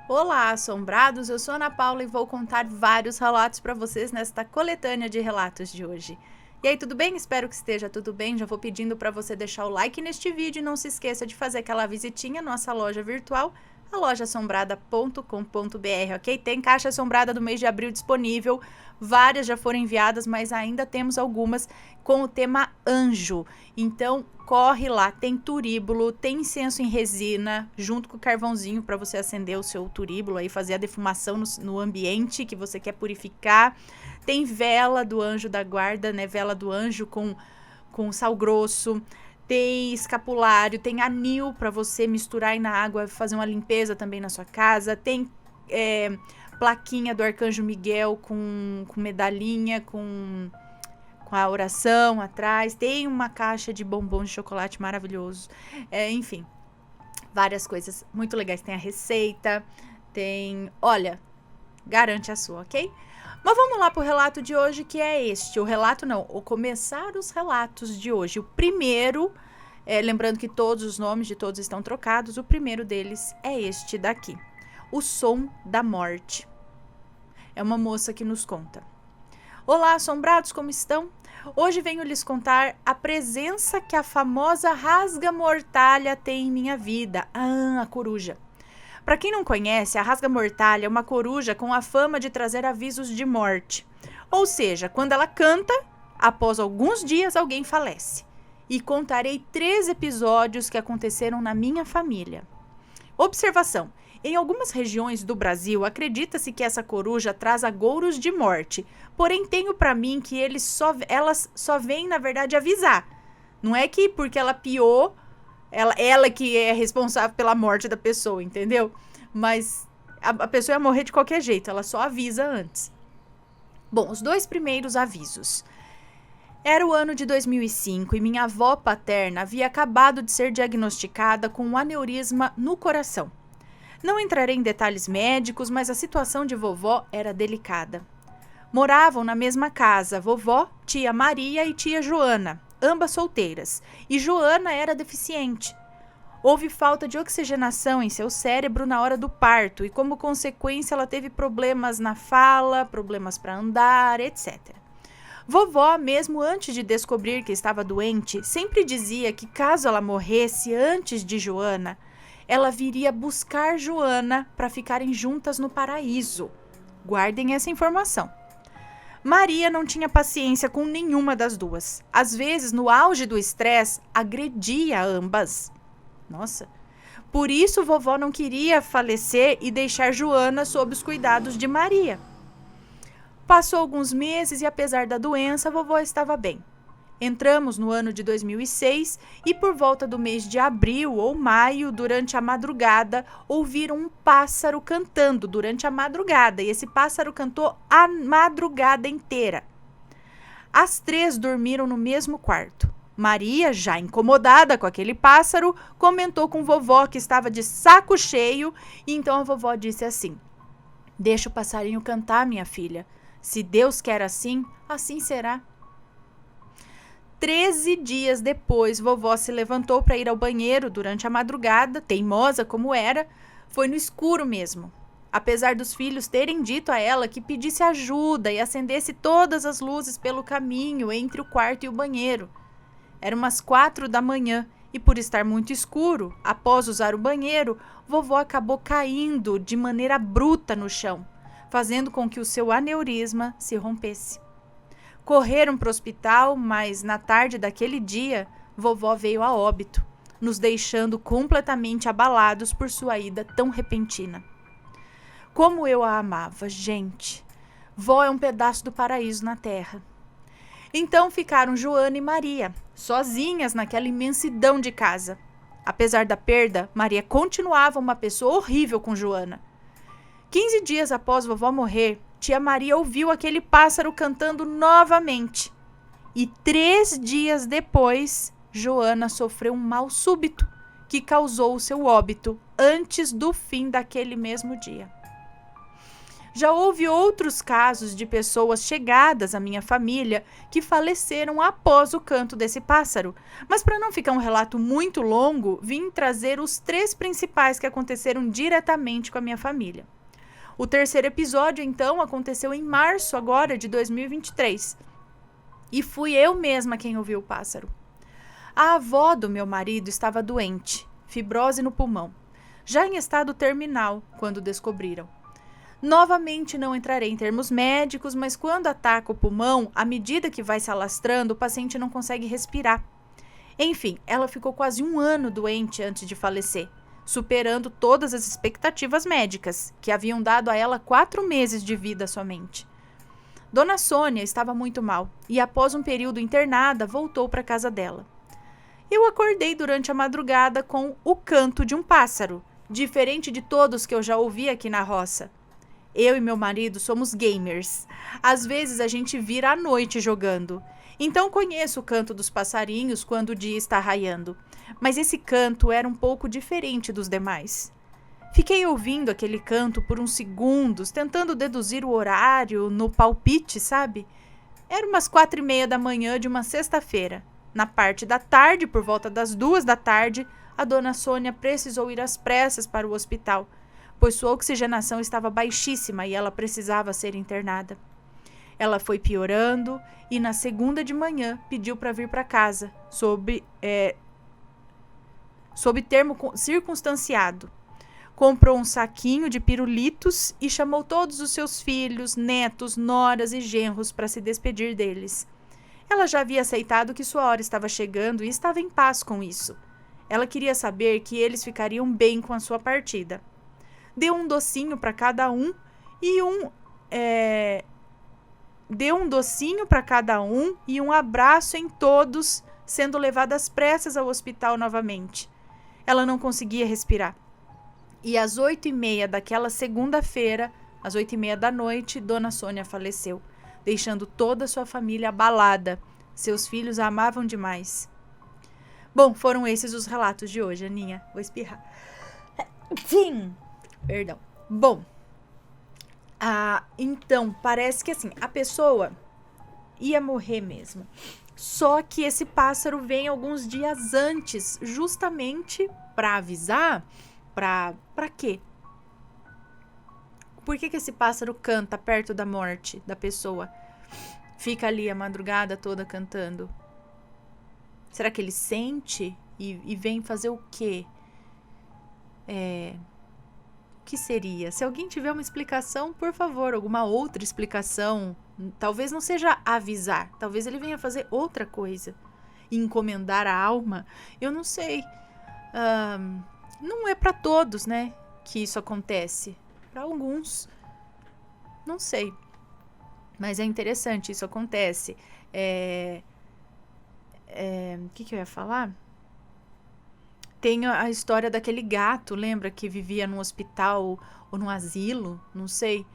Olá, assombrados! Eu sou Ana Paula e vou contar vários relatos para vocês nesta coletânea de relatos de hoje. E aí, tudo bem? Espero que esteja tudo bem. Já vou pedindo para você deixar o like neste vídeo e não se esqueça de fazer aquela visitinha na nossa loja virtual, a lojaassombrada.com.br, ok? Tem caixa assombrada do mês de abril disponível, várias já foram enviadas, mas ainda temos algumas com o tema anjo. Então, corre lá, tem turíbulo, tem incenso em resina, junto com o carvãozinho para você acender o seu turíbulo aí, fazer a defumação no ambiente que você quer purificar. Tem vela do anjo da guarda, né? Vela do anjo com sal grosso. Tem escapulário, tem anil para você misturar aí na água, fazer uma limpeza também na sua casa. Tem plaquinha do Arcanjo Miguel com medalhinha, com a oração atrás. Tem uma caixa de bombons de chocolate maravilhoso. Enfim, várias coisas muito legais. Tem a receita, olha, garante a sua, ok? Mas vamos lá pro relato de hoje, que é este. O começar os relatos de hoje. O primeiro, lembrando que todos os nomes de todos estão trocados, o primeiro deles é este daqui. O Som da Morte. É uma moça que nos conta. Olá, assombrados, como estão? Hoje venho lhes contar a presença que a famosa rasga-mortalha tem em minha vida. A coruja. Para quem não conhece, a rasga-mortalha é uma coruja com a fama de trazer avisos de morte. Ou seja, quando ela canta, após alguns dias alguém falece. E contarei 3 episódios que aconteceram na minha família. Observação: em algumas regiões do Brasil, acredita-se que essa coruja traz agouros de morte. Porém, tenho para mim que elas só vêm, na verdade, avisar. Não é que porque ela piou, ela que é responsável pela morte da pessoa, entendeu? Mas a pessoa ia morrer de qualquer jeito, ela só avisa antes. Bom, os 2 primeiros avisos. Era o ano de 2005 e minha avó paterna havia acabado de ser diagnosticada com um aneurisma no coração. Não entrarei em detalhes médicos, mas a situação de vovó era delicada. Moravam na mesma casa vovó, tia Maria e tia Joana, ambas solteiras, e Joana era deficiente. Houve falta de oxigenação em seu cérebro na hora do parto e, como consequência, ela teve problemas na fala, problemas para andar, etc. Vovó, mesmo antes de descobrir que estava doente, sempre dizia que caso ela morresse antes de Joana, ela viria buscar Joana para ficarem juntas no paraíso. Guardem essa informação. Maria não tinha paciência com nenhuma das duas. Às vezes, no auge do estresse, agredia ambas. Nossa. Por isso, vovó não queria falecer e deixar Joana sob os cuidados de Maria. Passou alguns meses e, apesar da doença, vovó estava bem. Entramos no ano de 2006 e, por volta do mês de abril ou maio, durante a madrugada, ouviram um pássaro cantando durante a madrugada. E esse pássaro cantou a madrugada inteira. As 3 dormiram no mesmo quarto. Maria, já incomodada com aquele pássaro, comentou com vovó que estava de saco cheio. E então a vovó disse assim: "Deixa o passarinho cantar, minha filha. Se Deus quer assim, assim será." 13 dias depois, vovó se levantou para ir ao banheiro durante a madrugada, teimosa como era, foi no escuro mesmo. Apesar dos filhos terem dito a ela que pedisse ajuda e acendesse todas as luzes pelo caminho entre o quarto e o banheiro. Eram umas 4 da manhã e, por estar muito escuro, após usar o banheiro, vovó acabou caindo de maneira bruta no chão, fazendo com que o seu aneurisma se rompesse. Correram para o hospital, mas na tarde daquele dia, vovó veio a óbito, nos deixando completamente abalados por sua ida tão repentina. Como eu a amava, gente! Vó é um pedaço do paraíso na terra. Então ficaram Joana e Maria, sozinhas naquela imensidão de casa. Apesar da perda, Maria continuava uma pessoa horrível com Joana. 15 dias após vovó morrer, tia Maria ouviu aquele pássaro cantando novamente. E 3 dias depois, Joana sofreu um mal súbito que causou o seu óbito antes do fim daquele mesmo dia. Já houve outros casos de pessoas chegadas à minha família que faleceram após o canto desse pássaro. Mas para não ficar um relato muito longo, vim trazer os 3 principais que aconteceram diretamente com a minha família. O terceiro episódio, então, aconteceu em março agora de 2023. E fui eu mesma quem ouviu o pássaro. A avó do meu marido estava doente, fibrose no pulmão, já em estado terminal quando descobriram. Novamente não entrarei em termos médicos, mas quando ataca o pulmão, à medida que vai se alastrando, o paciente não consegue respirar. Enfim, ela ficou quase 1 ano doente antes de falecer, superando todas as expectativas médicas, que haviam dado a ela 4 meses de vida somente. Dona Sônia estava muito mal e, após um período internada, voltou para a casa dela. Eu acordei durante a madrugada com o canto de um pássaro, diferente de todos que eu já ouvi aqui na roça. Eu e meu marido somos gamers. Às vezes a gente vira à noite jogando. Então conheço o canto dos passarinhos quando o dia está raiando. Mas esse canto era um pouco diferente dos demais. Fiquei ouvindo aquele canto por uns segundos, tentando deduzir o horário no palpite, sabe? Era umas 4:30 da manhã de uma sexta-feira. Na parte da tarde, por volta das 2 da tarde, a dona Sônia precisou ir às pressas para o hospital, pois sua oxigenação estava baixíssima e ela precisava ser internada. Ela foi piorando e na segunda de manhã pediu para vir para casa, sob termo circunstanciado. Comprou um saquinho de pirulitos e chamou todos os seus filhos, netos, noras e genros para se despedir deles. Ela já havia aceitado que sua hora estava chegando e estava em paz com isso. Ela queria saber que eles ficariam bem com a sua partida. Deu um docinho para cada um e um abraço em todos, sendo levada às pressas ao hospital novamente. Ela não conseguia respirar. E às 8:30 daquela segunda-feira, às 8:30 da noite, Dona Sônia faleceu, deixando toda a sua família abalada. Seus filhos a amavam demais. Bom, foram esses os relatos de hoje, Aninha. Vou espirrar. Sim. Perdão. Bom, então, parece que assim, a pessoa ia morrer mesmo. Só que esse pássaro vem alguns dias antes, justamente para avisar. Pra quê? Por que esse pássaro canta perto da morte da pessoa? Fica ali a madrugada toda cantando. Será que ele sente e vem fazer o quê? O que seria? Se alguém tiver uma explicação, por favor, alguma outra explicação. Talvez não seja avisar. Talvez ele venha fazer outra coisa. Encomendar a alma. Eu não sei. Não é para todos, né, que isso acontece. Para alguns. Não sei. Mas é interessante, isso acontece. O que eu ia falar? Tem a história daquele gato, lembra? Que vivia num hospital ou num asilo, não sei.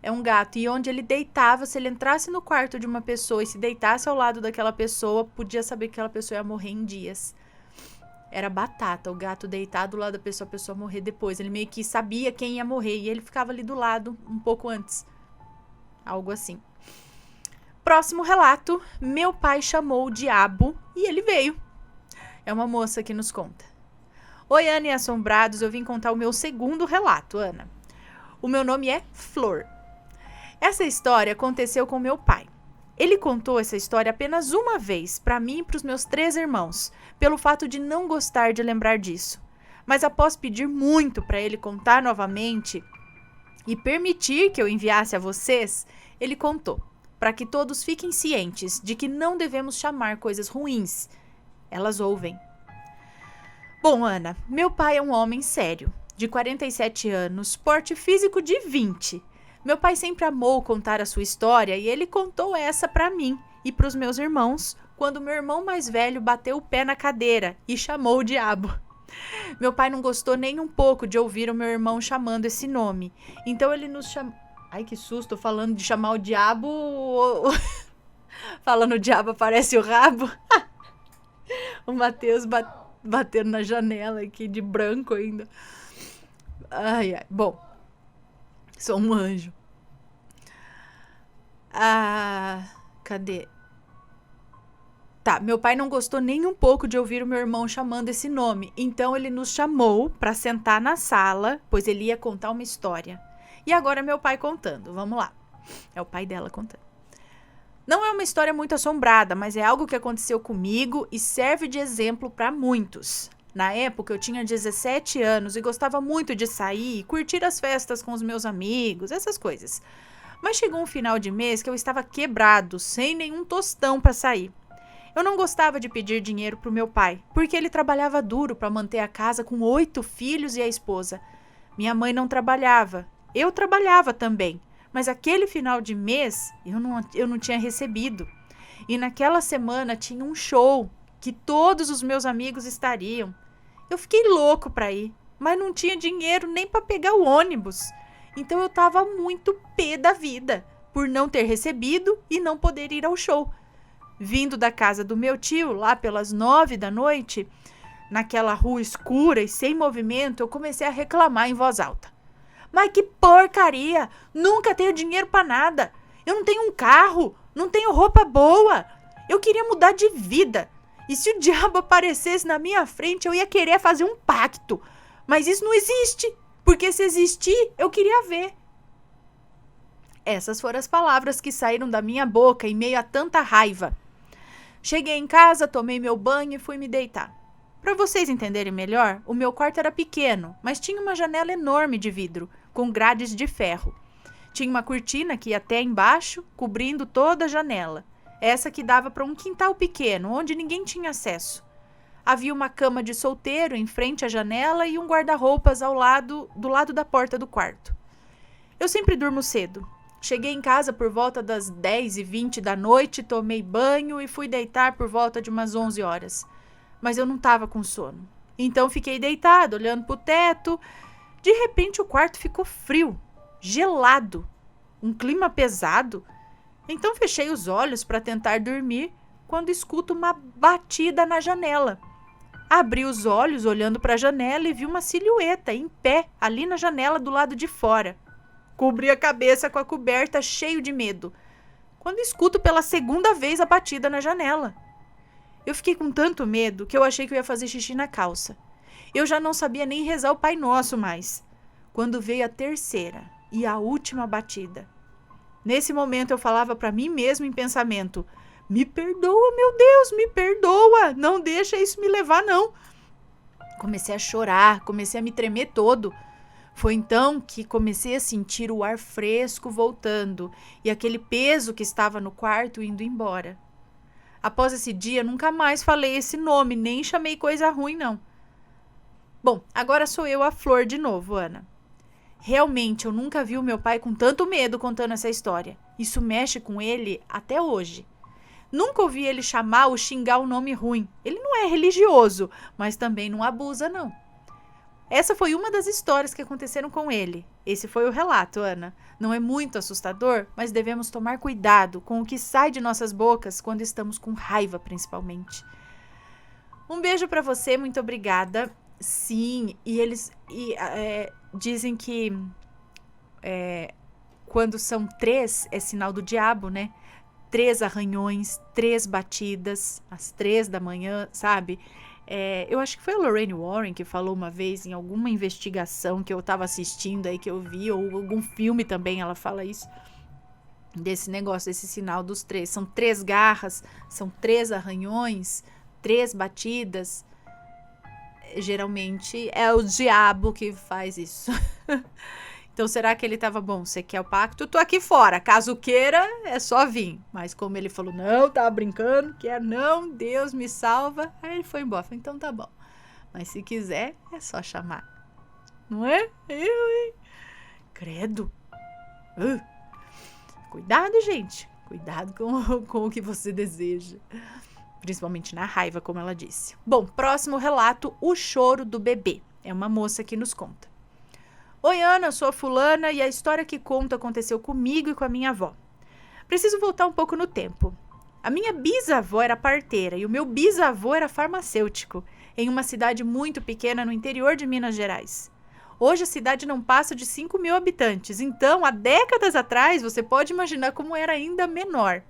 É um gato. E onde ele deitava, se ele entrasse no quarto de uma pessoa e se deitasse ao lado daquela pessoa, podia saber que aquela pessoa ia morrer em dias. Era batata, o gato deitado do lado da pessoa, a pessoa morrer depois. Ele meio que sabia quem ia morrer e ele ficava ali do lado um pouco antes. Algo assim. Próximo relato, meu pai chamou o diabo e ele veio. É uma moça que nos conta. Oi, Ana e Assombrados, eu vim contar o meu segundo relato, Ana. O meu nome é Flor. Essa história aconteceu com meu pai. Ele contou essa história apenas uma vez, para mim e para os meus 3 irmãos, pelo fato de não gostar de lembrar disso. Mas após pedir muito para ele contar novamente e permitir que eu enviasse a vocês, ele contou, para que todos fiquem cientes de que não devemos chamar coisas ruins. Elas ouvem. Bom, Ana, meu pai é um homem sério, de 47 anos, porte físico de 20. Meu pai sempre amou contar a sua história e ele contou essa para mim e para os meus irmãos quando meu irmão mais velho bateu o pé na cadeira e chamou o diabo. Meu pai não gostou nem um pouco de ouvir o meu irmão chamando esse nome. Então ele nos chamou... Ai, que susto, falando de chamar o diabo... Falando o diabo aparece o rabo. O Matheus batendo na janela aqui de branco ainda. Ai, ai. Bom, sou um anjo. Cadê? Tá, meu pai não gostou nem um pouco de ouvir o meu irmão chamando esse nome, então ele nos chamou para sentar na sala, pois ele ia contar uma história. E agora meu pai contando, vamos lá. É o pai dela contando. Não é uma história muito assombrada, mas é algo que aconteceu comigo e serve de exemplo para muitos. Na época eu tinha 17 anos e gostava muito de sair e curtir as festas com os meus amigos, essas coisas. Mas chegou um final de mês que eu estava quebrado, sem nenhum tostão para sair. Eu não gostava de pedir dinheiro pro meu pai, porque ele trabalhava duro para manter a casa com 8 filhos e a esposa. Minha mãe não trabalhava. Eu trabalhava também, mas aquele final de mês eu não tinha recebido. E naquela semana tinha um show que todos os meus amigos estariam. Eu fiquei louco para ir, mas não tinha dinheiro nem para pegar o ônibus. Então eu estava muito pé da vida por não ter recebido e não poder ir ao show. Vindo da casa do meu tio, lá pelas 9 da noite, naquela rua escura e sem movimento, eu comecei a reclamar em voz alta. Mas que porcaria! Nunca tenho dinheiro para nada. Eu não tenho um carro, não tenho roupa boa. Eu queria mudar de vida. E se o diabo aparecesse na minha frente, eu ia querer fazer um pacto. Mas isso não existe, porque se existir, eu queria ver. Essas foram as palavras que saíram da minha boca em meio a tanta raiva. Cheguei em casa, tomei meu banho e fui me deitar. Para vocês entenderem melhor, o meu quarto era pequeno, mas tinha uma janela enorme de vidro, com grades de ferro. Tinha uma cortina que ia até embaixo, cobrindo toda a janela. Essa que dava para um quintal pequeno, onde ninguém tinha acesso. Havia uma cama de solteiro em frente à janela e um guarda-roupas do lado da porta do quarto. Eu sempre durmo cedo. Cheguei em casa por volta das 10h20 da noite, tomei banho e fui deitar por volta de umas 11 horas. Mas eu não estava com sono. Então fiquei deitado, olhando para o teto. De repente o quarto ficou frio, gelado, um clima pesado. Então fechei os olhos para tentar dormir, quando escuto uma batida na janela. Abri os olhos olhando para a janela e vi uma silhueta em pé ali na janela do lado de fora. Cobri a cabeça com a coberta, cheio de medo, quando escuto pela segunda vez a batida na janela. Eu fiquei com tanto medo que eu achei que eu ia fazer xixi na calça. Eu já não sabia nem rezar o Pai Nosso mais, quando veio a terceira e a última batida. Nesse momento eu falava para mim mesmo em pensamento: me perdoa, meu Deus, me perdoa, não deixa isso me levar não. Comecei a chorar, comecei a me tremer todo. Foi então que comecei a sentir o ar fresco voltando e aquele peso que estava no quarto indo embora. Após esse dia, nunca mais falei esse nome, nem chamei coisa ruim, não. Bom, agora sou eu a Flor de novo, Ana. Realmente, eu nunca vi o meu pai com tanto medo contando essa história. Isso mexe com ele até hoje. Nunca ouvi ele chamar ou xingar um nome ruim. Ele não é religioso, mas também não abusa, não. Essa foi uma das histórias que aconteceram com ele. Esse foi o relato, Ana. Não é muito assustador, mas devemos tomar cuidado com o que sai de nossas bocas quando estamos com raiva, principalmente. Um beijo para você, muito obrigada. Sim, e eles dizem que quando são 3 é sinal do diabo, né? 3 arranhões, 3 batidas, às 3 da manhã, sabe? Eu acho que foi a Lorraine Warren que falou uma vez em alguma investigação que eu estava assistindo aí, que eu vi, ou algum filme também ela fala isso, desse negócio, desse sinal dos 3. São 3 garras, são 3 arranhões, 3 batidas. Geralmente é o diabo que faz isso. Então, será que ele estava bom? Você quer o pacto? Tô aqui fora. Caso queira, é só vir. Mas como ele falou, não, tava brincando, quer não, Deus me salva. Aí ele foi embora. Falei, então tá bom. Mas se quiser, é só chamar. Não é? Credo. Cuidado, gente. Cuidado com o que você deseja. Principalmente na raiva, como ela disse. Bom, próximo relato, o choro do bebê. É uma moça que nos conta. Oi, Ana, eu sou a fulana e a história que conto aconteceu comigo e com a minha avó. Preciso voltar um pouco no tempo. A minha bisavó era parteira e o meu bisavô era farmacêutico, em uma cidade muito pequena no interior de Minas Gerais. Hoje a cidade não passa de 5 mil habitantes, então há décadas atrás você pode imaginar como era ainda menor.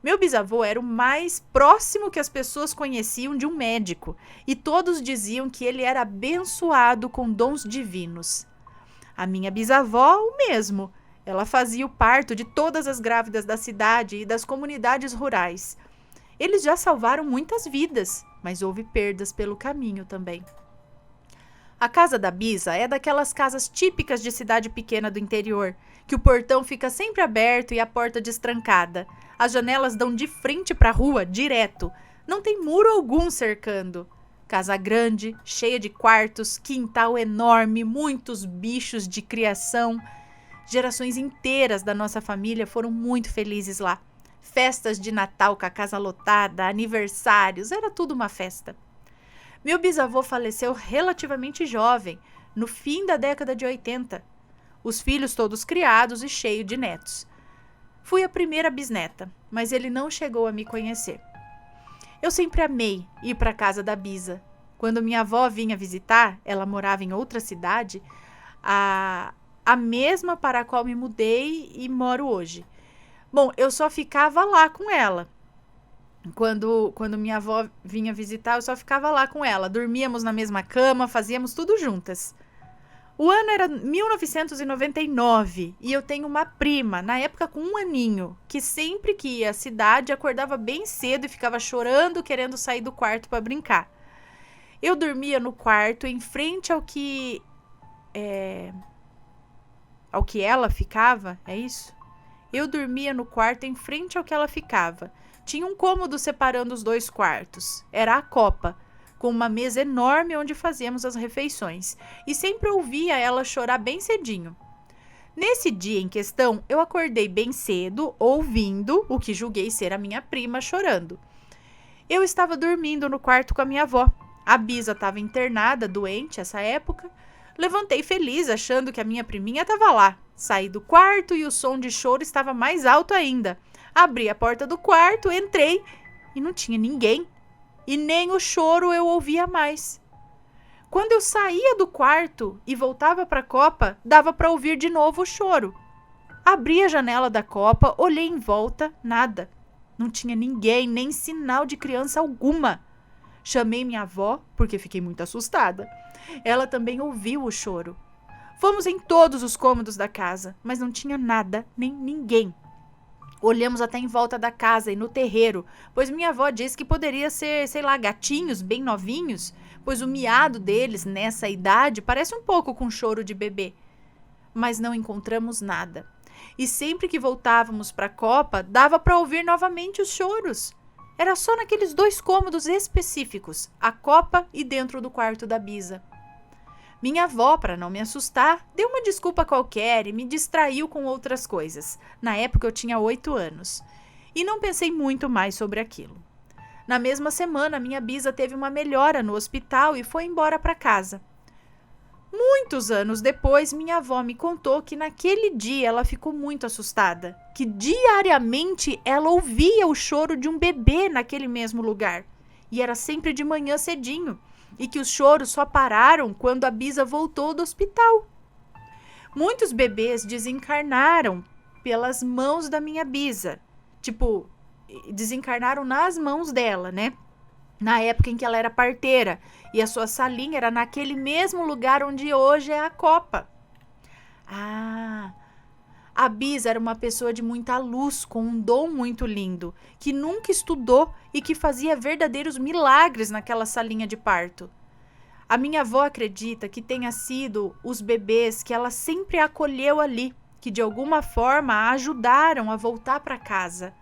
Meu bisavô era o mais próximo que as pessoas conheciam de um médico, e todos diziam que ele era abençoado com dons divinos. A minha bisavó, o mesmo. Ela fazia o parto de todas as grávidas da cidade e das comunidades rurais. Eles já salvaram muitas vidas, mas houve perdas pelo caminho também. A casa da Bisa é daquelas casas típicas de cidade pequena do interior, que o portão fica sempre aberto e a porta destrancada. As janelas dão de frente para a rua, direto. Não tem muro algum cercando. Casa grande, cheia de quartos, quintal enorme, muitos bichos de criação. Gerações inteiras da nossa família foram muito felizes lá. Festas de Natal com a casa lotada, aniversários, era tudo uma festa. Meu bisavô faleceu relativamente jovem, no fim da década de 80. Os filhos todos criados e cheios de netos. Fui a primeira bisneta, mas ele não chegou a me conhecer. Eu sempre amei ir para a casa da Bisa. Quando minha avó vinha visitar, ela morava em outra cidade, a mesma para a qual me mudei e moro hoje. Bom, eu só ficava lá com ela. Quando minha avó vinha visitar, eu só ficava lá com ela. Dormíamos na mesma cama, fazíamos tudo juntas. O ano era 1999 e eu tenho uma prima, na época com 1 aninho, que sempre que ia à cidade acordava bem cedo e ficava chorando, querendo sair do quarto para brincar. Eu dormia no quarto em frente ao que ela ficava, é isso? Eu dormia no quarto em frente ao que ela ficava. Tinha um cômodo separando os 2 quartos. Era a copa, com uma mesa enorme onde fazíamos as refeições. E sempre ouvia ela chorar bem cedinho. Nesse dia em questão, eu acordei bem cedo, ouvindo o que julguei ser a minha prima chorando. Eu estava dormindo no quarto com a minha avó. A Bisa estava internada, doente, essa época. Levantei feliz, achando que a minha priminha estava lá. Saí do quarto e o som de choro estava mais alto ainda. Abri a porta do quarto, entrei e não tinha ninguém. E nem o choro eu ouvia mais. Quando eu saía do quarto e voltava para a copa, dava para ouvir de novo o choro. Abri a janela da copa, olhei em volta, nada. Não tinha ninguém, nem sinal de criança alguma. Chamei minha avó, porque fiquei muito assustada. Ela também ouviu o choro. Fomos em todos os cômodos da casa, mas não tinha nada, nem ninguém. Olhamos até em volta da casa e no terreiro, pois minha avó disse que poderia ser, sei lá, gatinhos bem novinhos, pois o miado deles, nessa idade, parece um pouco com choro de bebê. Mas não encontramos nada. E sempre que voltávamos para a copa, dava para ouvir novamente os choros. Era só naqueles 2 cômodos específicos, a copa e dentro do quarto da Bisa. Minha avó, para não me assustar, deu uma desculpa qualquer e me distraiu com outras coisas. Na época eu tinha 8 anos. E não pensei muito mais sobre aquilo. Na mesma semana, minha Bisa teve uma melhora no hospital e foi embora para casa. Muitos anos depois, minha avó me contou que naquele dia ela ficou muito assustada, que diariamente ela ouvia o choro de um bebê naquele mesmo lugar. E era sempre de manhã cedinho. E que os choros só pararam quando a Bisa voltou do hospital. Muitos bebês desencarnaram pelas mãos da minha Bisa. Tipo, desencarnaram nas mãos dela, né? Na época em que ela era parteira. E a sua salinha era naquele mesmo lugar onde hoje é a copa. A Bisa era uma pessoa de muita luz, com um dom muito lindo, que nunca estudou e que fazia verdadeiros milagres naquela salinha de parto. A minha avó acredita que tenha sido os bebês que ela sempre acolheu ali, que de alguma forma a ajudaram a voltar para casa.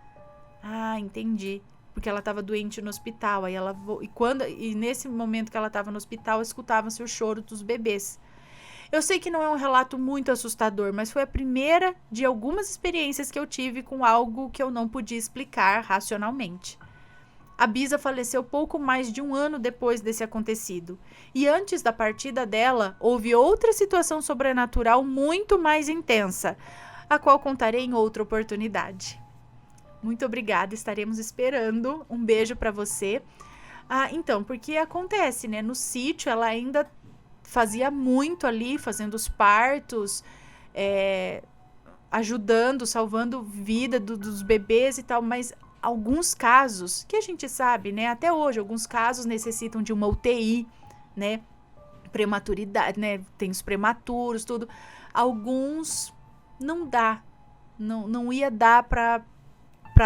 Entendi. Porque ela estava doente no hospital. E nesse momento que ela estava no hospital, escutava-se o choro dos bebês. Eu sei que não é um relato muito assustador, mas foi a primeira de algumas experiências que eu tive com algo que eu não podia explicar racionalmente. A Bisa faleceu pouco mais de 1 ano depois desse acontecido. E antes da partida dela, houve outra situação sobrenatural muito mais intensa, a qual contarei em outra oportunidade. Muito obrigada, estaremos esperando. Um beijo para você. Então, porque acontece, né? No sítio ela ainda fazia muito ali, fazendo os partos, ajudando, salvando vida dos bebês e tal, mas alguns casos, que a gente sabe, né, até hoje, alguns casos necessitam de uma UTI, né, prematuridade, né, tem os prematuros, tudo. Alguns não dá, não ia dar para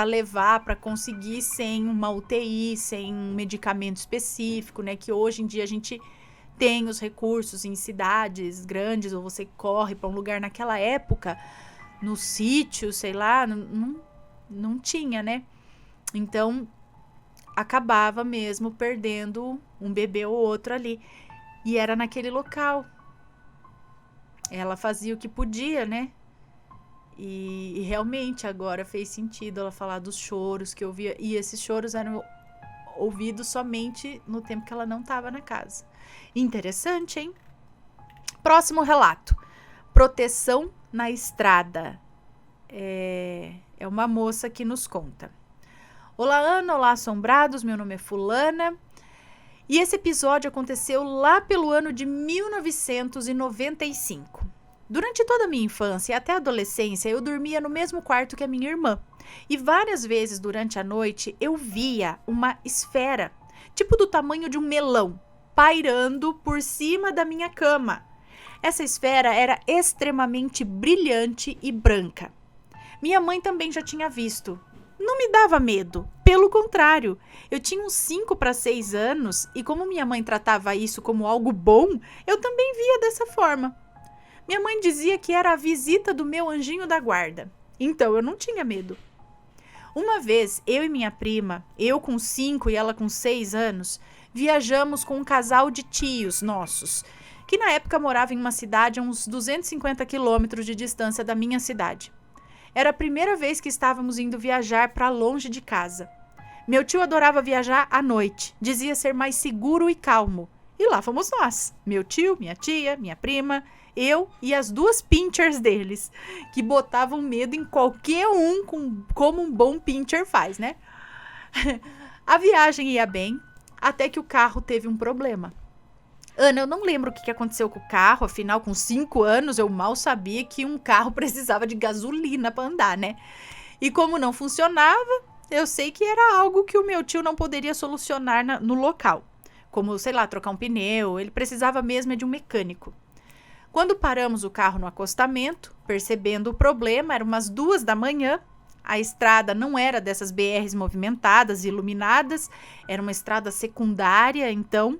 levar, para conseguir sem uma UTI, sem um medicamento específico, né, que hoje em dia a gente tem os recursos em cidades grandes, ou você corre para um lugar. Naquela época, no sítio, sei lá, não tinha, né? Então, acabava mesmo perdendo um bebê ou outro ali. E era naquele local. Ela fazia o que podia, né? E realmente agora fez sentido ela falar dos choros que eu ouvia. E esses choros eram ouvidos somente no tempo que ela não estava na casa. Interessante, hein? Próximo relato. Proteção na estrada. É uma moça que nos conta. Olá, Ana. Olá, assombrados. Meu nome é Fulana. E esse episódio aconteceu lá pelo ano de 1995. Durante toda a minha infância e até a adolescência, eu dormia no mesmo quarto que a minha irmã. E várias vezes durante a noite eu via uma esfera, tipo do tamanho de um melão, pairando por cima da minha cama. Essa esfera era extremamente brilhante e branca. Minha mãe também já tinha visto. Não me dava medo, pelo contrário. Eu tinha uns 5 para 6 anos e como minha mãe tratava isso como algo bom, eu também via dessa forma. Minha mãe dizia que era a visita do meu anjinho da guarda. Então eu não tinha medo. Uma vez, eu e minha prima, eu com 5 e ela com 6 anos, viajamos com um casal de tios nossos, que na época morava em uma cidade a uns 250 quilômetros de distância da minha cidade. Era a primeira vez que estávamos indo viajar para longe de casa. Meu tio adorava viajar à noite, dizia ser mais seguro e calmo. E lá fomos nós, meu tio, minha tia, minha prima, eu e as 2 pinchers deles, que botavam medo em qualquer um, como um bom pincher faz, né? A viagem ia bem, até que o carro teve um problema. Ana, eu não lembro o que aconteceu com o carro, afinal, com 5 anos, eu mal sabia que um carro precisava de gasolina para andar, né? E como não funcionava, eu sei que era algo que o meu tio não poderia solucionar no local. Como, sei lá, trocar um pneu, ele precisava mesmo de um mecânico. Quando paramos o carro no acostamento, percebendo o problema, eram umas 2 da manhã, a estrada não era dessas BRs movimentadas, iluminadas, era uma estrada secundária, então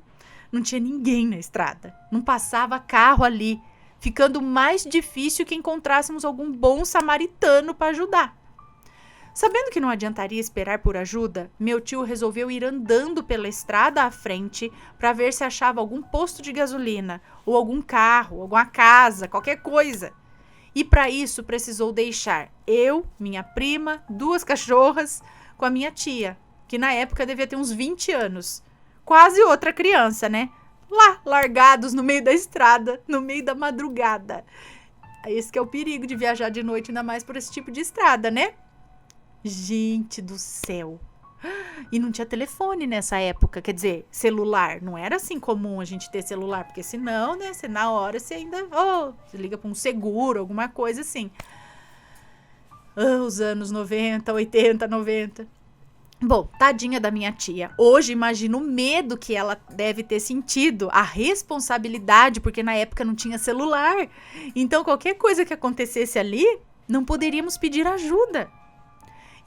não tinha ninguém na estrada, não passava carro ali, ficando mais difícil que encontrássemos algum bom samaritano para ajudar. Sabendo que não adiantaria esperar por ajuda, meu tio resolveu ir andando pela estrada à frente para ver se achava algum posto de gasolina, ou algum carro, alguma casa, qualquer coisa. E para isso precisou deixar eu, minha prima, 2 cachorras com a minha tia, que na época devia ter uns 20 anos. Quase outra criança, né? Lá, largados no meio da estrada, no meio da madrugada. Esse que é o perigo de viajar de noite, ainda mais por esse tipo de estrada, né? Gente do céu. E não tinha telefone nessa época, quer dizer, celular. Não era assim comum a gente ter celular, porque senão, né, na hora você ainda, você liga para um seguro, alguma coisa assim. Os anos 90, 80, 90. Bom, tadinha da minha tia. Hoje imagino o medo que ela deve ter sentido, a responsabilidade, porque na época não tinha celular. Então qualquer coisa que acontecesse ali, não poderíamos pedir ajuda.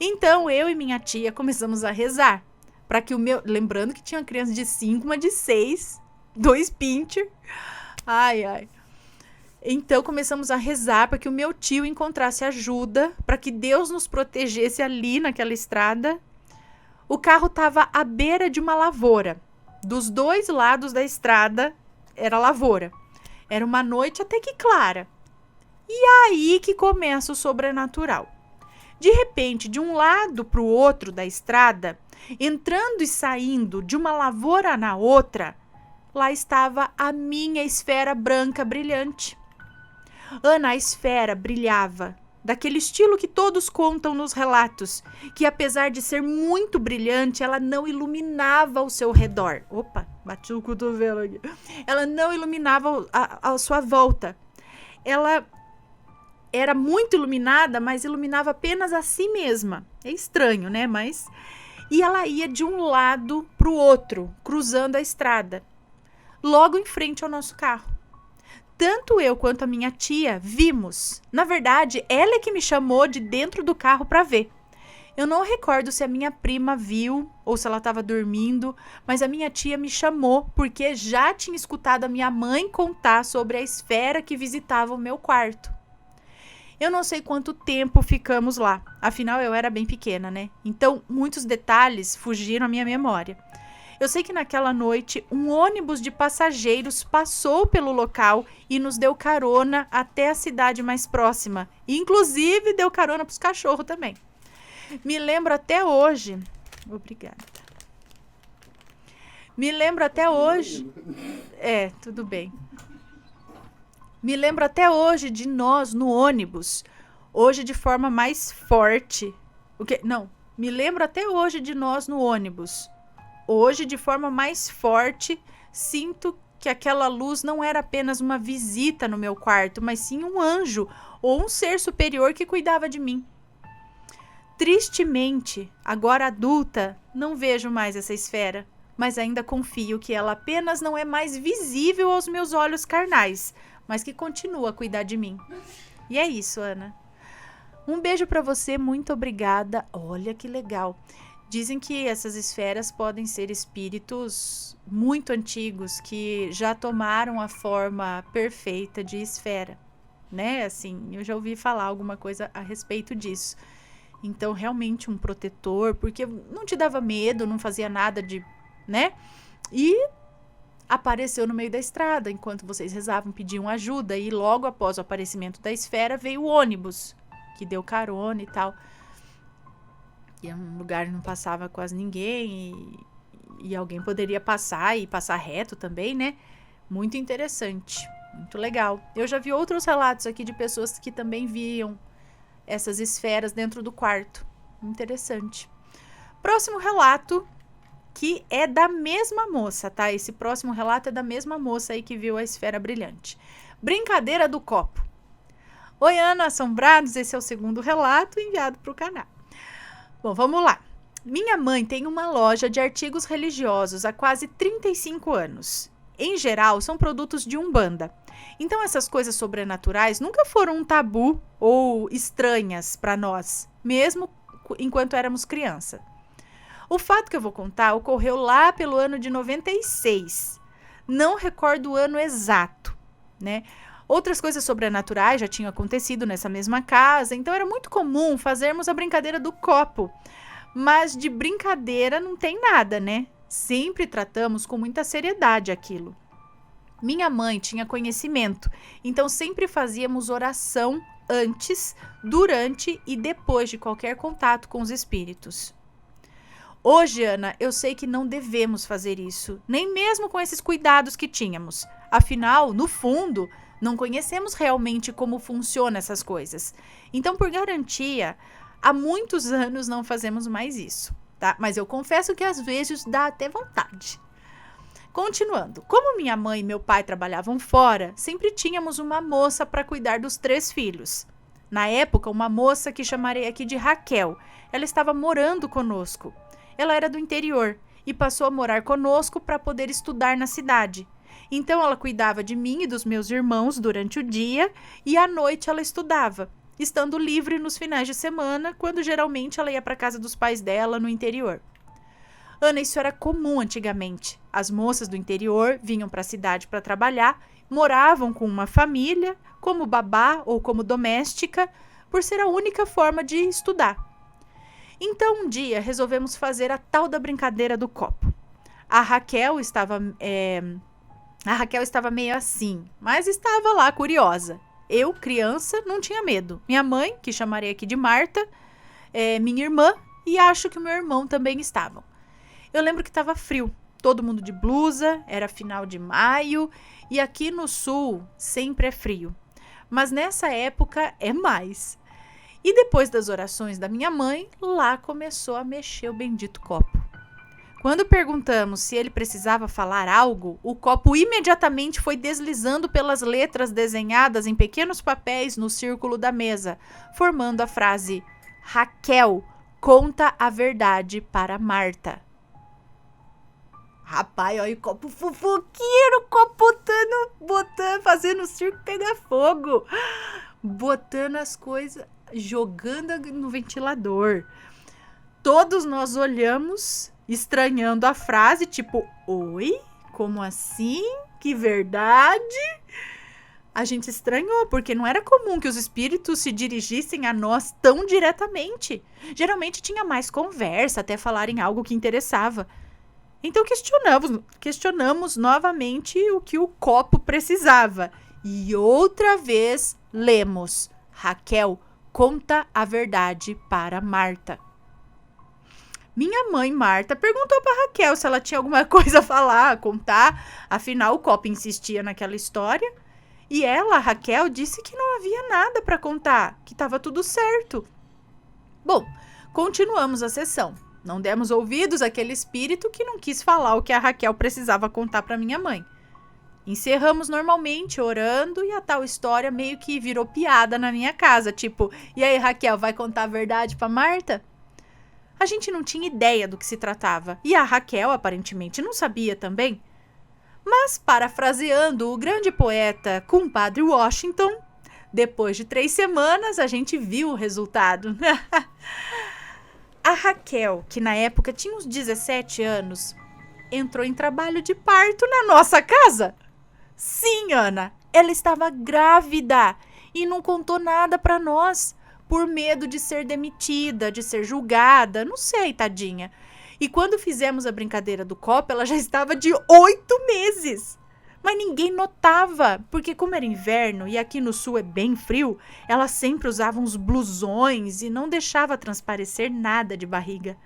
Então, eu e minha tia começamos a rezar para que o meu... Lembrando que tinha uma criança de 5, uma de 6, 2 pincher. Ai, ai. Então, começamos a rezar para que o meu tio encontrasse ajuda, para que Deus nos protegesse ali naquela estrada. O carro estava à beira de uma lavoura. Dos 2 lados da estrada era lavoura. Era uma noite até que clara. E aí que começa o sobrenatural. De repente, de um lado para o outro da estrada, entrando e saindo de uma lavoura na outra, lá estava a minha esfera branca brilhante. Ana, a esfera brilhava, daquele estilo que todos contam nos relatos, que apesar de ser muito brilhante, ela não iluminava ao seu redor. Opa, Bati o cotovelo aqui. Ela não iluminava a sua volta. Ela era muito iluminada, mas iluminava apenas a si mesma. É estranho, né? Mas... E ela ia de um lado para o outro, cruzando a estrada, logo em frente ao nosso carro. Tanto eu quanto a minha tia vimos. Na verdade, ela é que me chamou de dentro do carro para ver. Eu não recordo se a minha prima viu ou se ela estava dormindo, mas a minha tia me chamou porque já tinha escutado a minha mãe contar sobre a esfera que visitava o meu quarto. Eu não sei quanto tempo ficamos lá, afinal eu era bem pequena, né? Então muitos detalhes fugiram à minha memória. Eu sei que naquela noite um ônibus de passageiros passou pelo local e nos deu carona até a cidade mais próxima. Inclusive deu carona para os cachorros também. Me lembro até hoje... Obrigada. Me lembro até hoje... tudo bem. Me lembro até hoje de nós no ônibus. Hoje de forma mais forte. Me lembro até hoje de nós no ônibus. Hoje, de forma mais forte, sinto que aquela luz não era apenas uma visita no meu quarto, mas sim um anjo ou um ser superior que cuidava de mim. Tristemente, agora adulta, não vejo mais essa esfera, mas ainda confio que ela apenas não é mais visível aos meus olhos carnais, mas que continua a cuidar de mim. E é isso, Ana. Um beijo para você, muito obrigada. Olha que legal. Dizem que essas esferas podem ser espíritos muito antigos que já tomaram a forma perfeita de esfera, né? Assim, eu já ouvi falar alguma coisa a respeito disso. Então, realmente um protetor, porque não te dava medo, não fazia nada de, né? E apareceu no meio da estrada, enquanto vocês rezavam, pediam ajuda, e logo após o aparecimento da esfera veio o ônibus, que deu carona e tal. E é um lugar que não passava quase ninguém, e alguém poderia passar e passar reto também, né? Muito interessante, muito legal. Eu já vi outros relatos aqui de pessoas que também viam essas esferas dentro do quarto. Interessante. Próximo relato, que é da mesma moça, tá? Esse próximo relato é da mesma moça aí que viu a esfera brilhante. Brincadeira do copo. Oi, Ana, assombrados, esse é o segundo relato enviado para o canal. Bom, vamos lá. Minha mãe tem uma loja de artigos religiosos há quase 35 anos. Em geral, são produtos de Umbanda. Então, essas coisas sobrenaturais nunca foram um tabu ou estranhas para nós, mesmo enquanto éramos criança. O fato que eu vou contar ocorreu lá pelo ano de 96. Não recordo o ano exato, né? Outras coisas sobrenaturais já tinham acontecido nessa mesma casa, então era muito comum fazermos a brincadeira do copo. Mas de brincadeira não tem nada, né? Sempre tratamos com muita seriedade aquilo. Minha mãe tinha conhecimento, então sempre fazíamos oração antes, durante e depois de qualquer contato com os espíritos. Hoje, Ana, eu sei que não devemos fazer isso, nem mesmo com esses cuidados que tínhamos. Afinal, no fundo, não conhecemos realmente como funcionam essas coisas. Então, por garantia, há muitos anos não fazemos mais isso, tá? Mas eu confesso que às vezes dá até vontade. Continuando, como minha mãe e meu pai trabalhavam fora, sempre tínhamos uma moça para cuidar dos 3 filhos. Na época, uma moça que chamarei aqui de Raquel. Ela estava morando conosco. Ela era do interior e passou a morar conosco para poder estudar na cidade. Então, ela cuidava de mim e dos meus irmãos durante o dia e à noite ela estudava, estando livre nos finais de semana, quando geralmente ela ia para a casa dos pais dela no interior. Ana, isso era comum antigamente. As moças do interior vinham para a cidade para trabalhar, moravam com uma família, como babá ou como doméstica, por ser a única forma de estudar. Então, um dia, resolvemos fazer a tal da brincadeira do copo. A Raquel estava meio assim, mas estava lá curiosa. Eu, criança, não tinha medo. Minha mãe, que chamarei aqui de Marta, minha irmã e acho que o meu irmão também estavam. Eu lembro que estava frio, todo mundo de blusa, era final de maio e aqui no sul sempre é frio. Mas nessa época é mais. E depois das orações da minha mãe, lá começou a mexer o bendito copo. Quando perguntamos se ele precisava falar algo, o copo imediatamente foi deslizando pelas letras desenhadas em pequenos papéis no círculo da mesa, formando a frase: Raquel, conta a verdade para Marta. Rapaz, olha o copo fofoqueiro, o copo botando, fazendo o circo pegar fogo, botando as coisas, jogando no ventilador. Todos nós olhamos, estranhando a frase, tipo, oi? Como assim? Que verdade? A gente estranhou, porque não era comum que os espíritos se dirigissem a nós tão diretamente. Geralmente tinha mais conversa, até falarem algo que interessava. Então questionamos novamente o que o copo precisava. E outra vez lemos: Raquel, conta a verdade para Marta. Minha mãe, Marta, perguntou para Raquel se ela tinha alguma coisa a falar, a contar. Afinal, o copo insistia naquela história. E ela, Raquel, disse que não havia nada para contar, que estava tudo certo. Bom, continuamos a sessão. Não demos ouvidos àquele espírito que não quis falar o que a Raquel precisava contar para minha mãe. Encerramos normalmente, orando, e a tal história meio que virou piada na minha casa. Tipo, e aí, Raquel, vai contar a verdade para Marta? A gente não tinha ideia do que se tratava. E a Raquel, aparentemente, não sabia também. Mas, parafraseando o grande poeta Compadre Washington, depois de 3 semanas, a gente viu o resultado. A Raquel, que na época tinha uns 17 anos, entrou em trabalho de parto na nossa casa. Sim, Ana, ela estava grávida e não contou nada para nós, por medo de ser demitida, de ser julgada, não sei, tadinha. E quando fizemos a brincadeira do copo, ela já estava de 8 meses. Mas ninguém notava, porque como era inverno e aqui no sul é bem frio, ela sempre usava uns blusões e não deixava transparecer nada de barriga.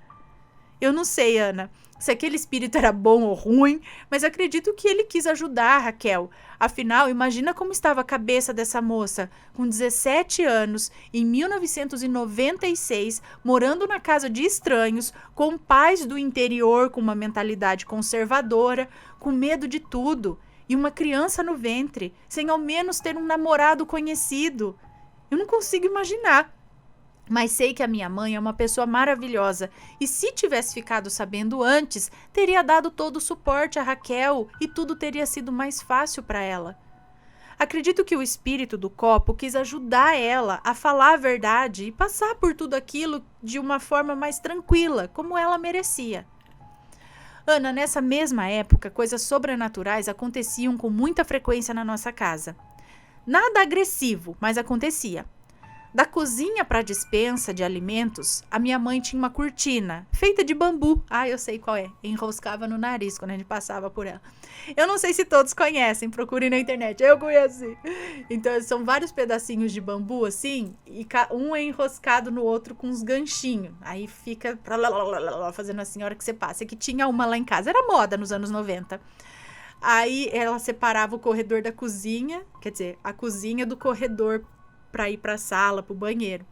Eu não sei, Ana, se aquele espírito era bom ou ruim, mas acredito que ele quis ajudar a Raquel. Afinal, imagina como estava a cabeça dessa moça, com 17 anos, em 1996, morando na casa de estranhos, com pais do interior com uma mentalidade conservadora, com medo de tudo, e uma criança no ventre, sem ao menos ter um namorado conhecido. Eu não consigo imaginar. Mas sei que a minha mãe é uma pessoa maravilhosa e se tivesse ficado sabendo antes, teria dado todo o suporte a Raquel e tudo teria sido mais fácil para ela. Acredito que o espírito do copo quis ajudar ela a falar a verdade e passar por tudo aquilo de uma forma mais tranquila, como ela merecia. Ana, nessa mesma época, coisas sobrenaturais aconteciam com muita frequência na nossa casa. Nada agressivo, mas acontecia. Da cozinha para a despensa de alimentos, a minha mãe tinha uma cortina feita de bambu. Ah, eu sei qual é. Enroscava no nariz quando a gente passava por ela. Eu não sei se todos conhecem, procurem na internet. Eu conheci. Então, são vários pedacinhos de bambu assim, e um é enroscado no outro com uns ganchinhos. Aí fica fazendo assim a hora que você passa. É que tinha uma lá em casa. Era moda nos anos 90. Aí ela separava o corredor da cozinha, quer dizer, a cozinha do corredor para ir para a sala, para o banheiro.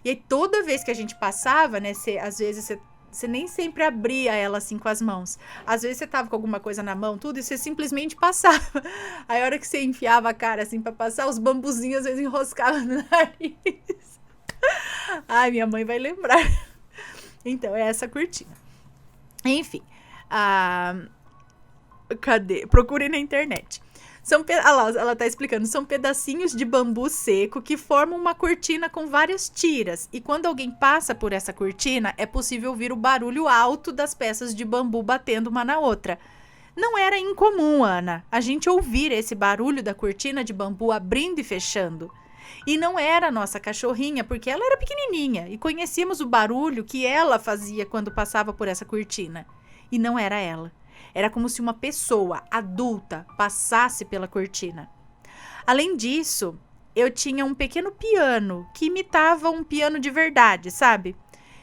E aí toda vez que a gente passava, né, às vezes você nem sempre abria ela assim com as mãos. Às vezes você tava com alguma coisa na mão, tudo, e você simplesmente passava. Aí a hora que você enfiava a cara assim para passar, os bambuzinhos às vezes enroscavam no nariz. Ai, minha mãe vai lembrar. Então, é essa cortina. Enfim, cadê? Procure na internet. Ela tá explicando, são pedacinhos de bambu seco que formam uma cortina com várias tiras. E quando alguém passa por essa cortina, é possível ouvir o barulho alto das peças de bambu batendo uma na outra. Não era incomum, Ana, a gente ouvir esse barulho da cortina de bambu abrindo e fechando. E não era a nossa cachorrinha, porque ela era pequenininha e conhecíamos o barulho que ela fazia quando passava por essa cortina. E não era ela. Era como se uma pessoa adulta passasse pela cortina. Além disso, eu tinha um pequeno piano que imitava um piano de verdade, sabe?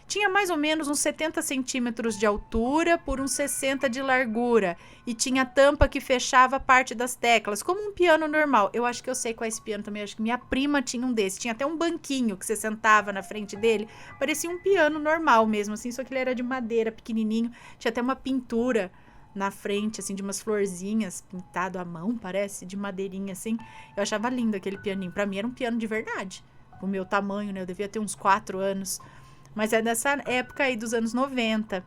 Tinha mais ou menos uns 70 centímetros de altura por uns 60 de largura. E tinha tampa que fechava parte das teclas, como um piano normal. Eu acho que eu sei qual é esse piano também. Acho que minha prima tinha um desse. Tinha até um banquinho que você sentava na frente dele. Parecia um piano normal mesmo, assim, só que ele era de madeira, pequenininho. Tinha até uma pintura na frente, assim, de umas florzinhas pintado à mão, parece, de madeirinha, assim. Eu achava lindo aquele pianinho. Pra mim era um piano de verdade. O meu tamanho, né? Eu devia ter uns 4 anos. Mas é dessa época aí dos anos 90,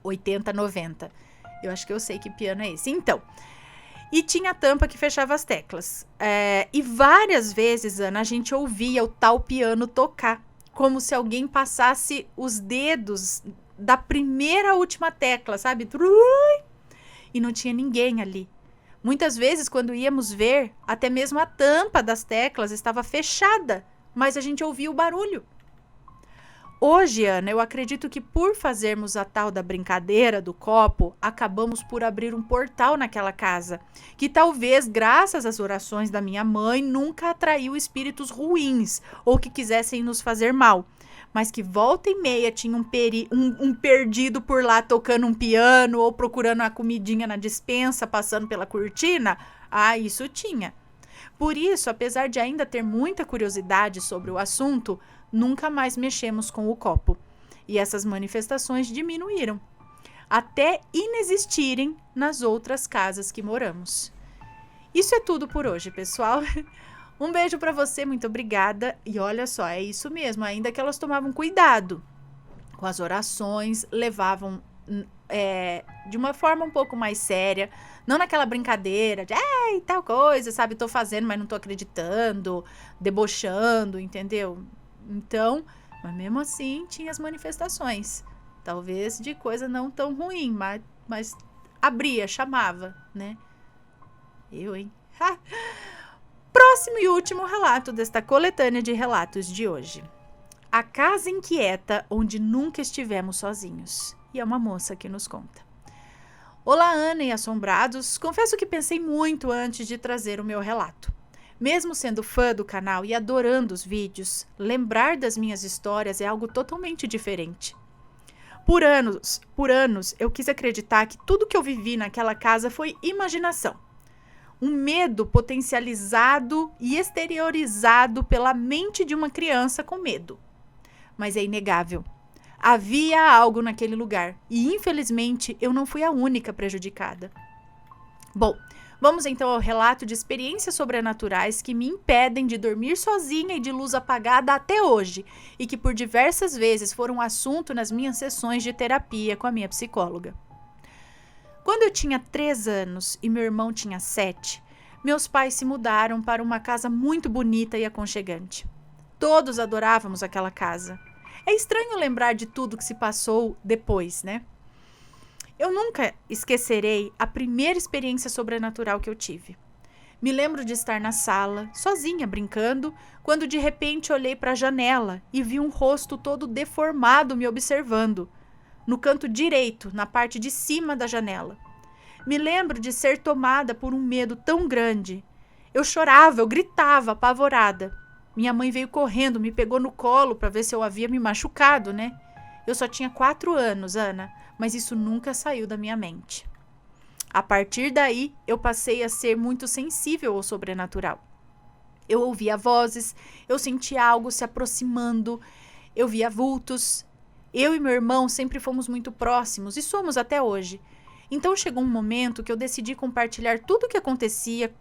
80, 90. Eu acho que eu sei que piano é esse. Então, e tinha a tampa que fechava as teclas. E várias vezes, Ana, a gente ouvia o tal piano tocar. Como se alguém passasse os dedos da primeira à última tecla, sabe? E não tinha ninguém ali. Muitas vezes, quando íamos ver, até mesmo a tampa das teclas estava fechada, mas a gente ouvia o barulho. Hoje, Ana, eu acredito que por fazermos a tal da brincadeira do copo, acabamos por abrir um portal naquela casa, que talvez, graças às orações da minha mãe, nunca atraiu espíritos ruins ou que quisessem nos fazer mal, mas que volta e meia tinha um perdido por lá tocando um piano ou procurando uma comidinha na despensa, passando pela cortina. Ah, isso tinha. Por isso, apesar de ainda ter muita curiosidade sobre o assunto, nunca mais mexemos com o copo. E essas manifestações diminuíram, até inexistirem nas outras casas que moramos. Isso é tudo por hoje, pessoal. Um beijo para você, muito obrigada. E olha só, é isso mesmo, ainda que elas tomavam cuidado com as orações, levavam de uma forma um pouco mais séria, não naquela brincadeira de tal coisa, sabe, tô fazendo, mas não tô acreditando, debochando, entendeu? Então, mas mesmo assim tinha as manifestações, talvez de coisa não tão ruim, mas abria, chamava, né? Hein? Próximo e último relato desta coletânea de relatos de hoje. A casa inquieta onde nunca estivemos sozinhos. E é uma moça que nos conta. Olá, Ana e assombrados. Confesso que pensei muito antes de trazer o meu relato. Mesmo sendo fã do canal e adorando os vídeos, lembrar das minhas histórias é algo totalmente diferente. Por anos, eu quis acreditar que tudo que eu vivi naquela casa foi imaginação. Um medo potencializado e exteriorizado pela mente de uma criança com medo. Mas é inegável. Havia algo naquele lugar e, infelizmente, eu não fui a única prejudicada. Bom, vamos então ao relato de experiências sobrenaturais que me impedem de dormir sozinha e de luz apagada até hoje e que por diversas vezes foram assunto nas minhas sessões de terapia com a minha psicóloga. Quando eu tinha 3 anos e meu irmão tinha 7, meus pais se mudaram para uma casa muito bonita e aconchegante. Todos adorávamos aquela casa. É estranho lembrar de tudo que se passou depois, né? Eu nunca esquecerei a primeira experiência sobrenatural que eu tive. Me lembro de estar na sala, sozinha, brincando, quando de repente olhei para a janela e vi um rosto todo deformado me observando, no canto direito, na parte de cima da janela. Me lembro de ser tomada por um medo tão grande. Eu chorava, eu gritava, apavorada. Minha mãe veio correndo, me pegou no colo para ver se eu havia me machucado, né? Eu só tinha 4 anos, Ana, mas isso nunca saiu da minha mente. A partir daí, eu passei a ser muito sensível ao sobrenatural. Eu ouvia vozes, eu sentia algo se aproximando, eu via vultos. Eu e meu irmão sempre fomos muito próximos e somos até hoje. Então chegou um momento que eu decidi compartilhar tudo o que acontecia.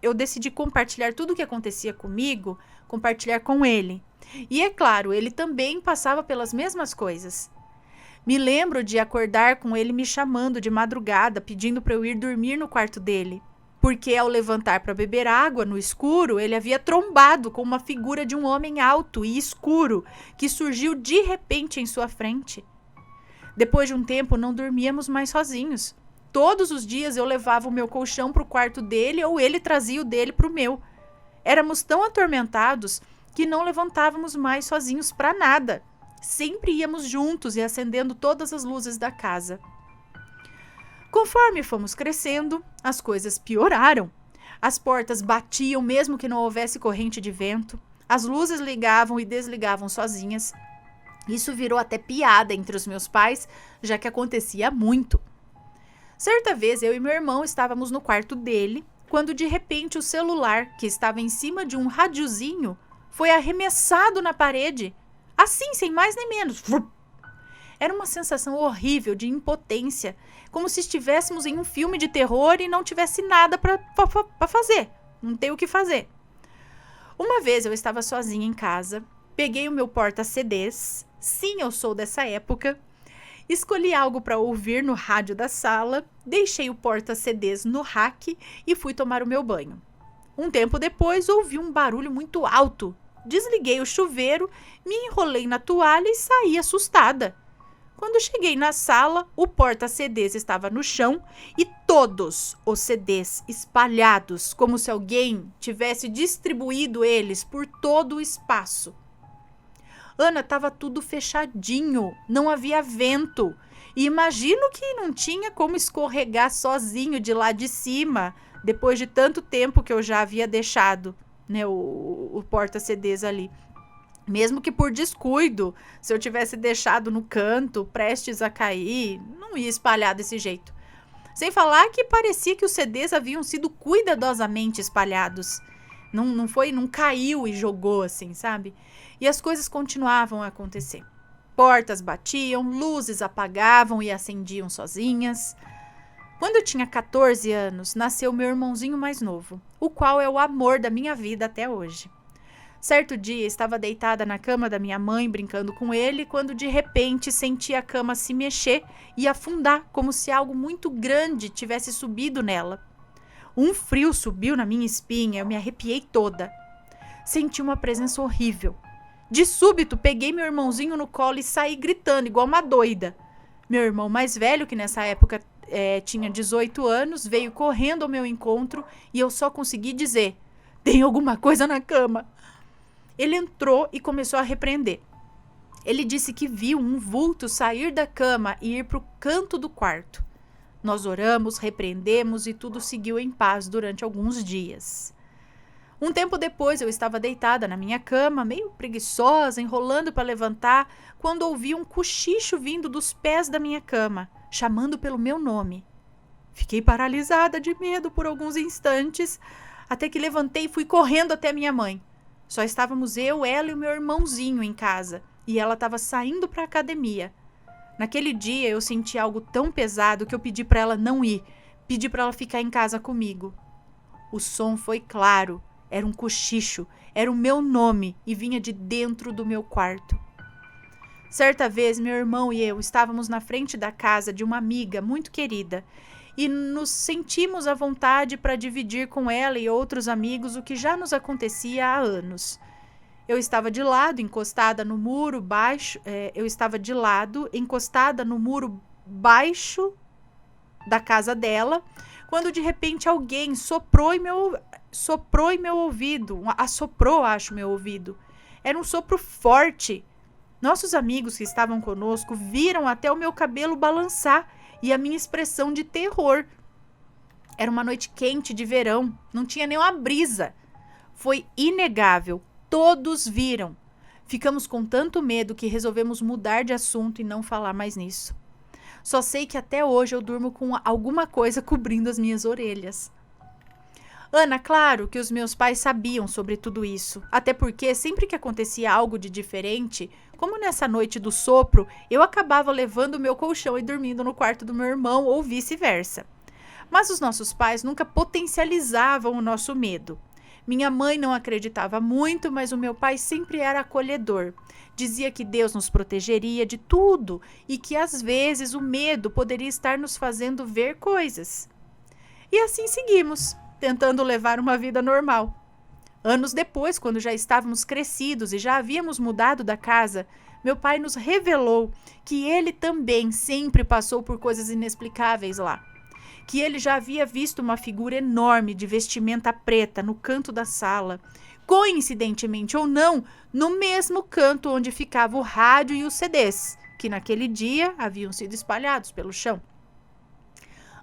Eu decidi compartilhar tudo o que acontecia comigo, compartilhar com ele. E é claro, ele também passava pelas mesmas coisas. Me lembro de acordar com ele me chamando de madrugada, pedindo para eu ir dormir no quarto dele. Porque ao levantar para beber água no escuro, ele havia trombado com uma figura de um homem alto e escuro que surgiu de repente em sua frente. Depois de um tempo, não dormíamos mais sozinhos. Todos os dias eu levava o meu colchão para o quarto dele ou ele trazia o dele para o meu. Éramos tão atormentados que não levantávamos mais sozinhos para nada. Sempre íamos juntos e acendendo todas as luzes da casa. Conforme fomos crescendo, as coisas pioraram. As portas batiam mesmo que não houvesse corrente de vento. As luzes ligavam e desligavam sozinhas. Isso virou até piada entre os meus pais, já que acontecia muito. Certa vez eu e meu irmão estávamos no quarto dele, quando de repente o celular, que estava em cima de um radiozinho, foi arremessado na parede. Assim, sem mais nem menos. Era uma sensação horrível de impotência, como se estivéssemos em um filme de terror e não tivesse nada para fazer. Não tem o que fazer. Uma vez eu estava sozinha em casa, peguei o meu porta-CDs, sim, eu sou dessa época, escolhi algo para ouvir no rádio da sala, deixei o porta-CDs no rack e fui tomar o meu banho. Um tempo depois, ouvi um barulho muito alto. Desliguei o chuveiro, me enrolei na toalha e saí assustada. Quando cheguei na sala, o porta-CDs estava no chão e todos os CDs espalhados, como se alguém tivesse distribuído eles por todo o espaço. Ana, estava tudo fechadinho, não havia vento. E imagino que não tinha como escorregar sozinho de lá de cima, depois de tanto tempo que eu já havia deixado, né, o porta-CDs ali. Mesmo que por descuido, se eu tivesse deixado no canto, prestes a cair, não ia espalhar desse jeito. Sem falar que parecia que os CDs haviam sido cuidadosamente espalhados. Não caiu e jogou assim, sabe? E as coisas continuavam a acontecer. Portas batiam, luzes apagavam e acendiam sozinhas. Quando eu tinha 14 anos, nasceu meu irmãozinho mais novo, o qual é o amor da minha vida até hoje. Certo dia, estava deitada na cama da minha mãe, brincando com ele, quando de repente senti a cama se mexer e afundar, como se algo muito grande tivesse subido nela. Um frio subiu na minha espinha, eu me arrepiei toda. Senti uma presença horrível. De súbito, peguei meu irmãozinho no colo e saí gritando, igual uma doida. Meu irmão mais velho, que nessa época tinha 18 anos, veio correndo ao meu encontro e eu só consegui dizer: "Tem alguma coisa na cama." Ele entrou e começou a repreender. Ele disse que viu um vulto sair da cama e ir para o canto do quarto. Nós oramos, repreendemos e tudo seguiu em paz durante alguns dias. Um tempo depois, eu estava deitada na minha cama, meio preguiçosa, enrolando para levantar, quando ouvi um cochicho vindo dos pés da minha cama, chamando pelo meu nome. Fiquei paralisada de medo por alguns instantes, até que levantei e fui correndo até minha mãe. Só estávamos eu, ela e o meu irmãozinho em casa, e ela estava saindo para a academia. Naquele dia eu senti algo tão pesado que eu pedi para ela não ir, pedi para ela ficar em casa comigo. O som foi claro, era um cochicho, era o meu nome e vinha de dentro do meu quarto. Certa vez meu irmão e eu estávamos na frente da casa de uma amiga muito querida e nos sentimos à vontade para dividir com ela e outros amigos o que já nos acontecia há anos. Eu estava de lado, encostada no muro baixo da casa dela, quando de repente alguém assoprou meu ouvido. Era um sopro forte. Nossos amigos que estavam conosco viram até o meu cabelo balançar e a minha expressão de terror. Era uma noite quente de verão, não tinha nenhuma brisa. Foi inegável, todos viram. Ficamos com tanto medo que resolvemos mudar de assunto e não falar mais nisso. Só sei que até hoje eu durmo com alguma coisa cobrindo as minhas orelhas. Ana, claro que os meus pais sabiam sobre tudo isso, até porque sempre que acontecia algo de diferente, como nessa noite do sopro, eu acabava levando o meu colchão e dormindo no quarto do meu irmão ou vice-versa. Mas os nossos pais nunca potencializavam o nosso medo. Minha mãe não acreditava muito, mas o meu pai sempre era acolhedor. Dizia que Deus nos protegeria de tudo e que às vezes o medo poderia estar nos fazendo ver coisas. E assim seguimos, tentando levar uma vida normal. Anos depois, quando já estávamos crescidos e já havíamos mudado da casa, meu pai nos revelou que ele também sempre passou por coisas inexplicáveis lá. Que ele já havia visto uma figura enorme de vestimenta preta no canto da sala, coincidentemente ou não, no mesmo canto onde ficava o rádio e os CDs, que naquele dia haviam sido espalhados pelo chão.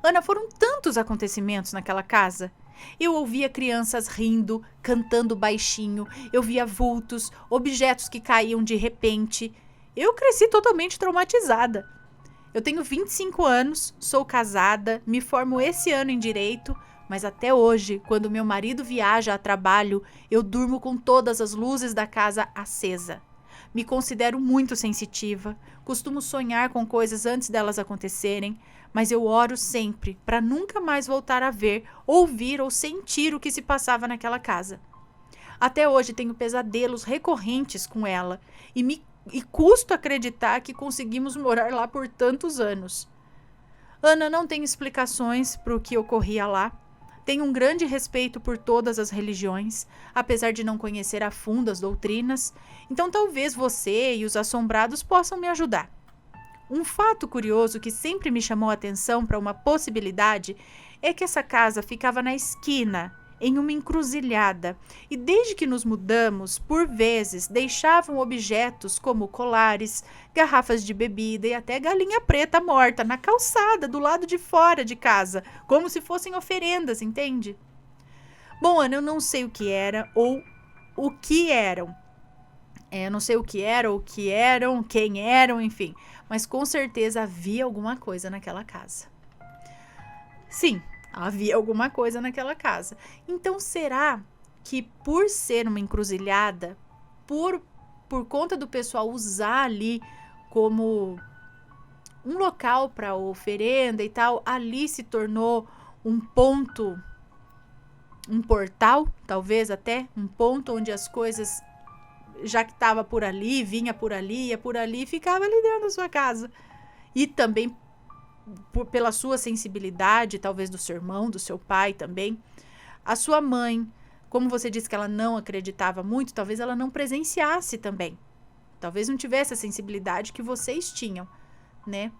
Ana, foram tantos acontecimentos naquela casa. Eu ouvia crianças rindo, cantando baixinho, eu via vultos, objetos que caíam de repente. eu cresci totalmente traumatizada. Eu tenho 25 anos, sou casada, me formo esse ano em direito, mas até hoje, quando meu marido viaja a trabalho, eu durmo com todas as luzes da casa acesa. Me considero muito sensitiva, costumo sonhar com coisas antes delas acontecerem, mas eu oro sempre para nunca mais voltar a ver, ouvir ou sentir o que se passava naquela casa. Até hoje tenho pesadelos recorrentes com ela e custo acreditar que conseguimos morar lá por tantos anos. Ana não tem explicações para o que ocorria lá. Tenho um grande respeito por todas as religiões, apesar de não conhecer a fundo as doutrinas, então talvez você e os assombrados possam me ajudar. Um fato curioso que sempre me chamou a atenção para uma possibilidade é que essa casa ficava na esquina, em uma encruzilhada, e desde que nos mudamos, por vezes deixavam objetos como colares, garrafas de bebida e até galinha preta morta na calçada do lado de fora de casa, como se fossem oferendas, entende? Bom, Ana, eu não sei o que era ou o que eram. Eu não sei o que era, o que eram, quem eram, enfim, mas com certeza havia alguma coisa naquela casa. Sim, havia alguma coisa naquela casa. Então, será que por ser uma encruzilhada, por conta do pessoal usar ali como um local para oferenda e tal, ali se tornou um ponto, um portal, talvez até, um ponto onde as coisas, já que estava por ali, vinha por ali, ia por ali, ficava ali dentro da sua casa. E também pela sua sensibilidade, talvez do seu irmão, do seu pai também. A sua mãe, como você disse que ela não acreditava muito, talvez ela não presenciasse também. Talvez não tivesse a sensibilidade que vocês tinham, né?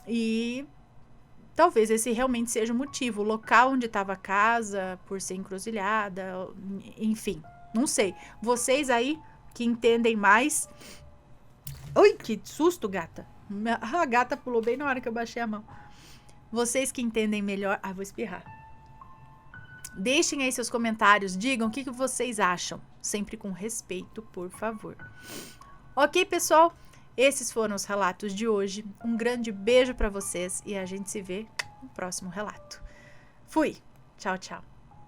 E talvez esse realmente seja o motivo. O local onde estava a casa, por ser encruzilhada, enfim, não sei. Vocês aí que entendem mais... Ui, que susto, gata. A gata pulou bem na hora que eu baixei a mão. Vocês que entendem melhor... vou espirrar. Deixem aí seus comentários. Digam o que vocês acham. Sempre com respeito, por favor. Ok, pessoal? Esses foram os relatos de hoje. Um grande beijo para vocês e a gente se vê no próximo relato. Fui! Tchau, tchau.